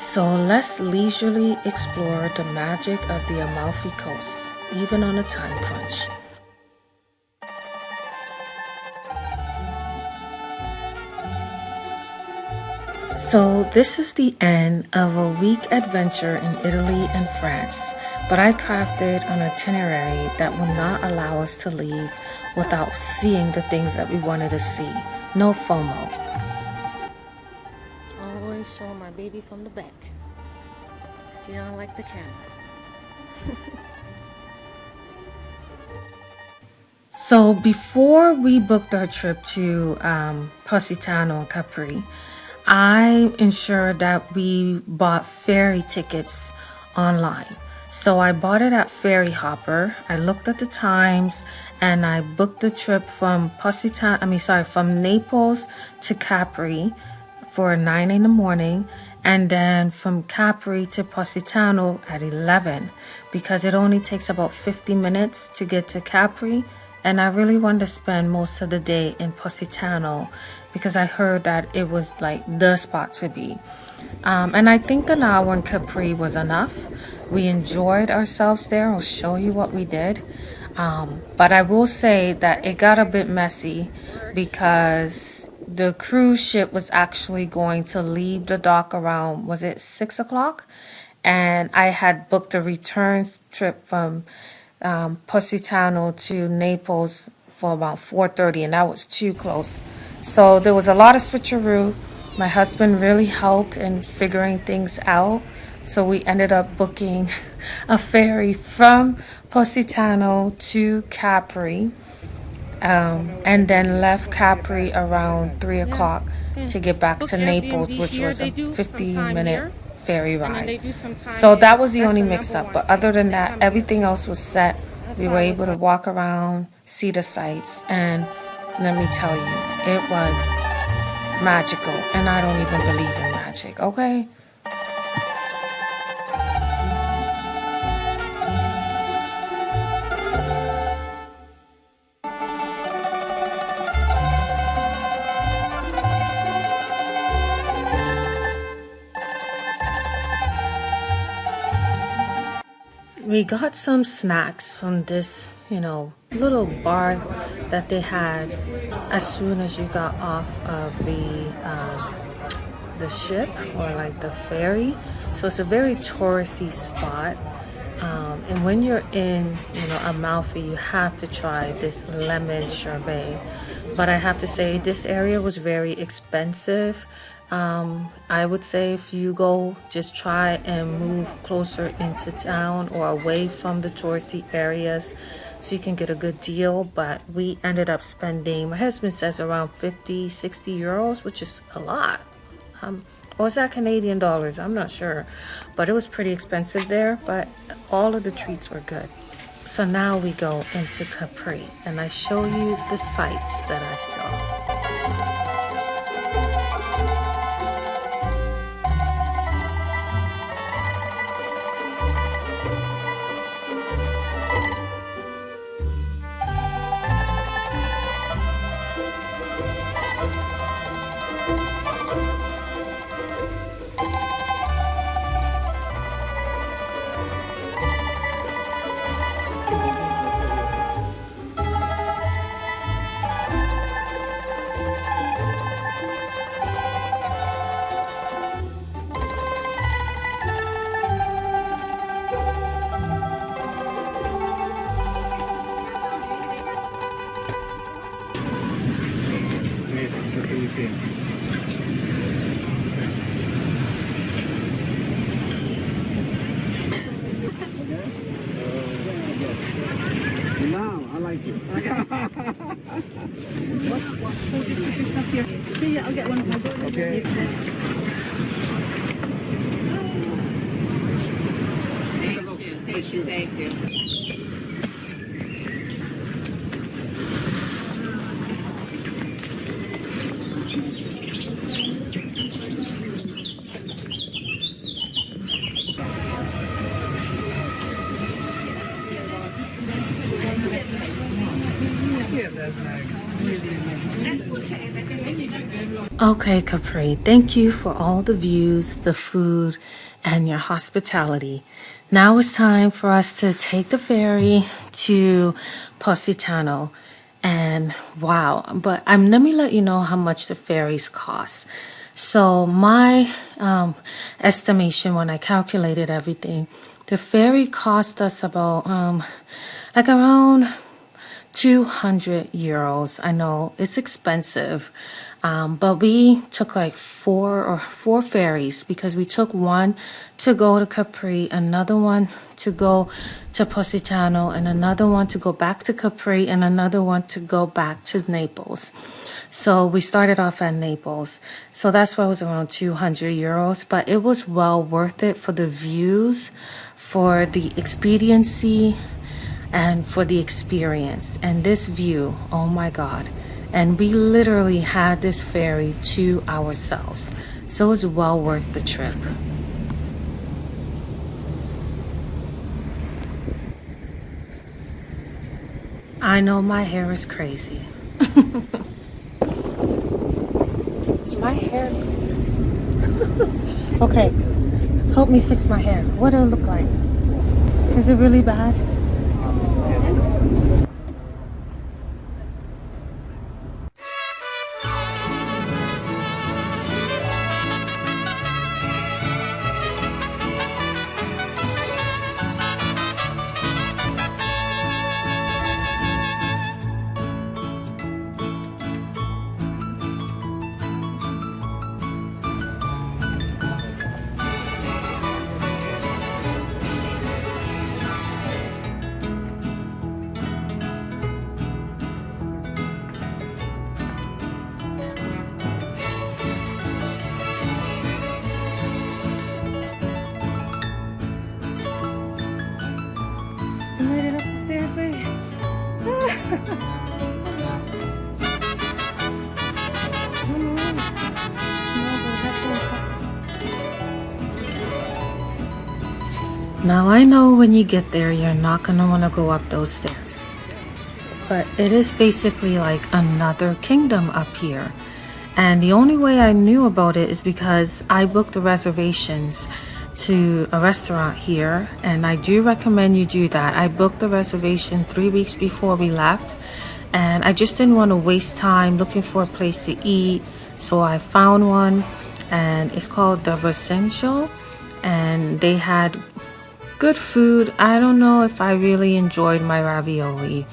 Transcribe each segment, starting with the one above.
So let's leisurely explore the magic of the Amalfi Coast, even on a time crunch. So this is the end of a week adventure in Italy and France, but I crafted an itinerary that will not allow us to leave without seeing the things that we wanted to see. No FOMO. Always show my baby from the back. See, I don't like the camera. So before we booked our trip to Positano and Capri, I ensured that we bought ferry tickets online. So I bought it at Ferry Hopper. I looked at the times and I booked the trip from from Naples to Capri for 9 in the morning, and then from Capri to Positano at 11, because it only takes about 50 minutes to get to Capri. And I really wanted to spend most of the day in Positano because I heard that it was like the spot to be. And I think an hour in Capri was enough. We enjoyed ourselves there. I'll show you what we did. But I will say that it got a bit messy because the cruise ship was actually going to leave the dock around, was it 6 o'clock? And I had booked a return trip from Positano to Naples for about 4:30, and that was too close. So there was a lot of switcheroo. My husband really helped in figuring things out. So we ended up booking a ferry from Positano to Capri, and then left Capri around 3 o'clock to get back to Naples, which was a 50-minute ferry ride. So that was the only mix-up, but other than that, everything else was set. We were able to walk around, see the sights, and let me tell you, it was magical, and I don't even believe in magic, okay? We got some snacks from this, little bar that they had as soon as you got off of the ship or like the ferry. So it's a very touristy spot. And when you're in, Amalfi, you have to try this lemon sherbet. But I have to say, this area was very expensive. I would say if you go, just try and move closer into town or away from the touristy areas so you can get a good deal. But we ended up spending, my husband says, around 50, 60 euros, which is a lot. Or is that Canadian dollars? I'm not sure. But it was pretty expensive there, but all of the treats were good. So now we go into Capri and I show you the sights that I saw. Now I like it. What food is this stuff here? Yeah, I'll get one of my daughter. Okay. Thank you. Okay, Capri, thank you for all the views, the food, and your hospitality. Now it's time for us to take the ferry to Positano. And wow, but let me let you know how much the ferries cost. So my estimation when I calculated everything, the ferry cost us about like around 200 euros. I know it's expensive, but we took like four ferries because we took one to go to Capri, another one to go to Positano, and another one to go back to Capri, and another one to go back to Naples. So we started off at Naples. So that's why it was around 200 euros, but it was well worth it for the views, for the expediency, and for the experience. And this view, oh my God. And we literally had this ferry to ourselves. So it was well worth the trip. I know my hair is crazy. Is my hair crazy? Okay, help me fix my hair. What does it look like? Is it really bad? You made it up the stairs, baby. Come on. Now I know when you get there, you're not gonna want to go up those stairs. But it is basically like another kingdom up here. And the only way I knew about it is because I booked the reservations to a restaurant here, and I do recommend you do that. I booked the reservation 3 weeks before we left, and I just didn't want to waste time looking for a place to eat. So I found one, and it's called the Vicencio, and they had good food. I don't know if I really enjoyed my ravioli.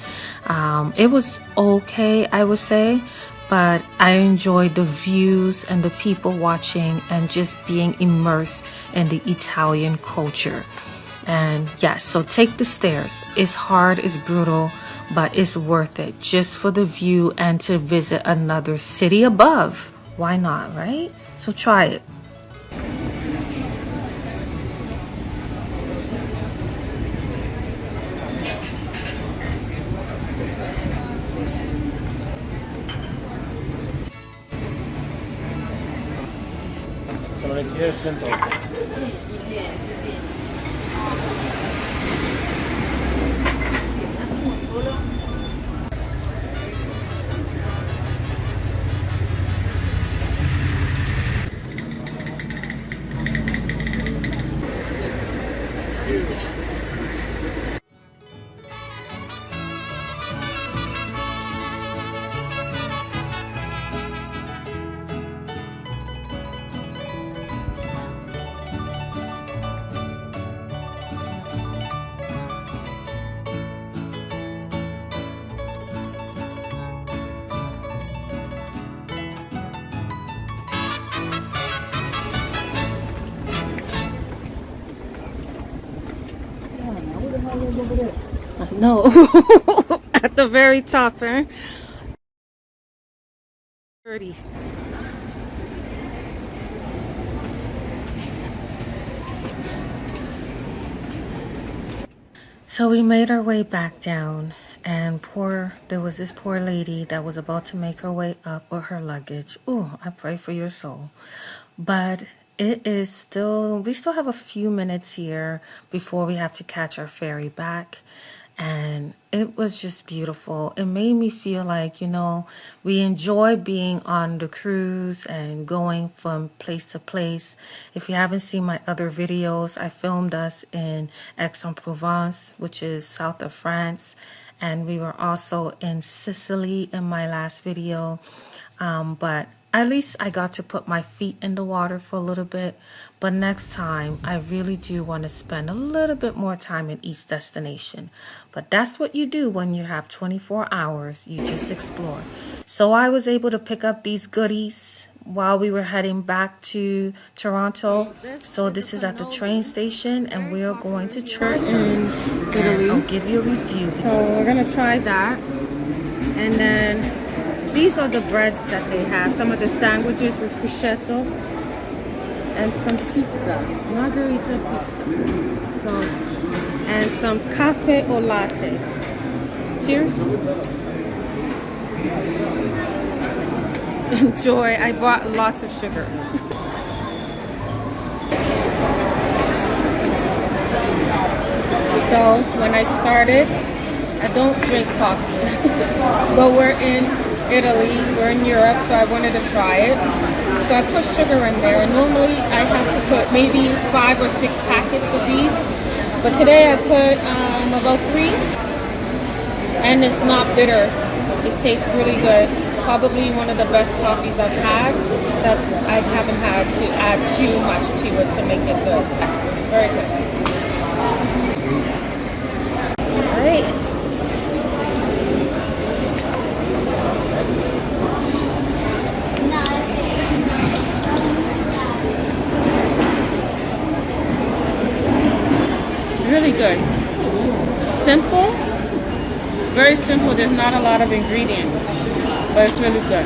It was okay, I would say, but I enjoyed the views and the people watching and just being immersed in the Italian culture. And yes, so take the stairs. It's hard, it's brutal, but it's worth it just for the view and to visit another city above. Why not, right? So try it. Sono le sigle del 38. No, at the very top, eh? 30. So we made our way back down, and there was this poor lady that was about to make her way up with her luggage. Ooh, I pray for your soul. But we still have a few minutes here before we have to catch our ferry back. and it was just beautiful. It made me feel like, we enjoy being on the cruise and going from place to place. If you haven't seen my other videos, I filmed us in Aix-en-Provence, which is south of France, and we were also in Sicily in my last video. But at least I got to put my feet in the water for a little bit. But next time, I really do want to spend a little bit more time in each destination. But that's what you do when you have 24 hours. You just explore. So I was able to pick up these goodies while we were heading back to Toronto. So this is at the train station, and we are going to try in Italy. I'll give you a review. So we're going to try that. And then these are the breads that they have. Some of the sandwiches with prosciutto and some pizza, margherita pizza. So, and some cafe au latte. Cheers. Enjoy. I bought lots of sugar. So when I started, I don't drink coffee, but we're in Italy, we're in Europe, so I wanted to try it. So I put sugar in there. Normally I have to put maybe 5 or 6 packets of these, but today I put about 3, and it's not bitter. It tastes really good. Probably one of the best coffees I've had that I haven't had to add too much to it to make it good. Yes, very good. All right. Really good. Simple, very simple. There's not a lot of ingredients, but it's really good.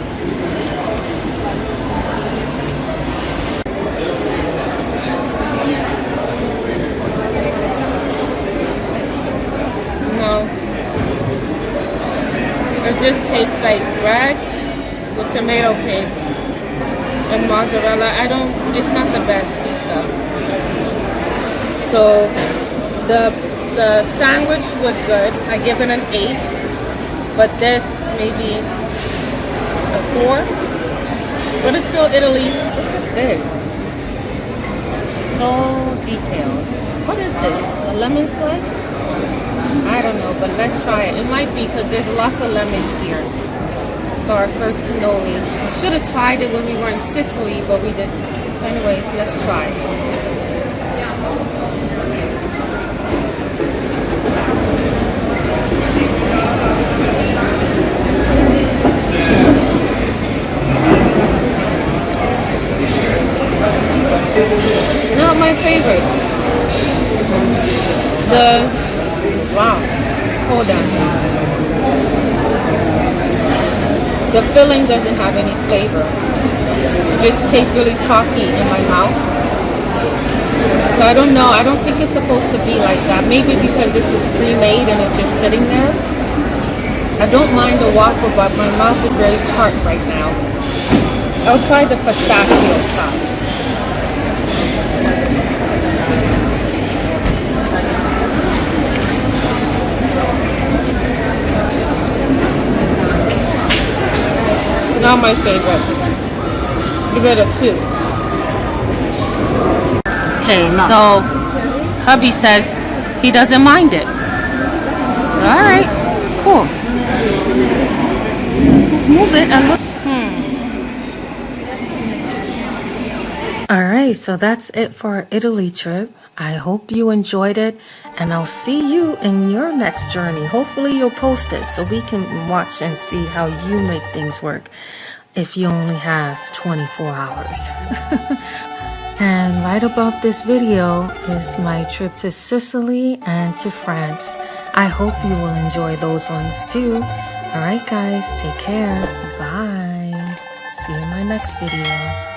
No, it just tastes like bread with tomato paste and mozzarella. It's not the best pizza. So the sandwich was good. I give it an 8, but this maybe a 4. But it's still Italy. Look at this. So detailed. What is this? A lemon slice? I don't know, but let's try it. It might be because there's lots of lemons here. So our first cannoli. We should have tried it when we were in Sicily, but we didn't. So anyways, let's try it. Not my favorite. Wow. Hold on. The filling doesn't have any flavor. It just tastes really chalky in my mouth. So I don't know. I don't think it's supposed to be like that. Maybe because this is pre-made and it's just sitting there. I don't mind the waffle, but my mouth is very tart right now. I'll try the pistachio side. Not my favorite. Give it a 2. Okay, so hubby says he doesn't mind it. So, all right, cool. Move it and look. All right, so that's it for our Italy trip. I hope you enjoyed it, and I'll see you in your next journey. Hopefully you'll post it so we can watch and see how you make things work if you only have 24 hours. And right above this video is my trip to Sicily and to France. I hope you will enjoy those ones too. All right, guys, take care. Bye. See you in my next video.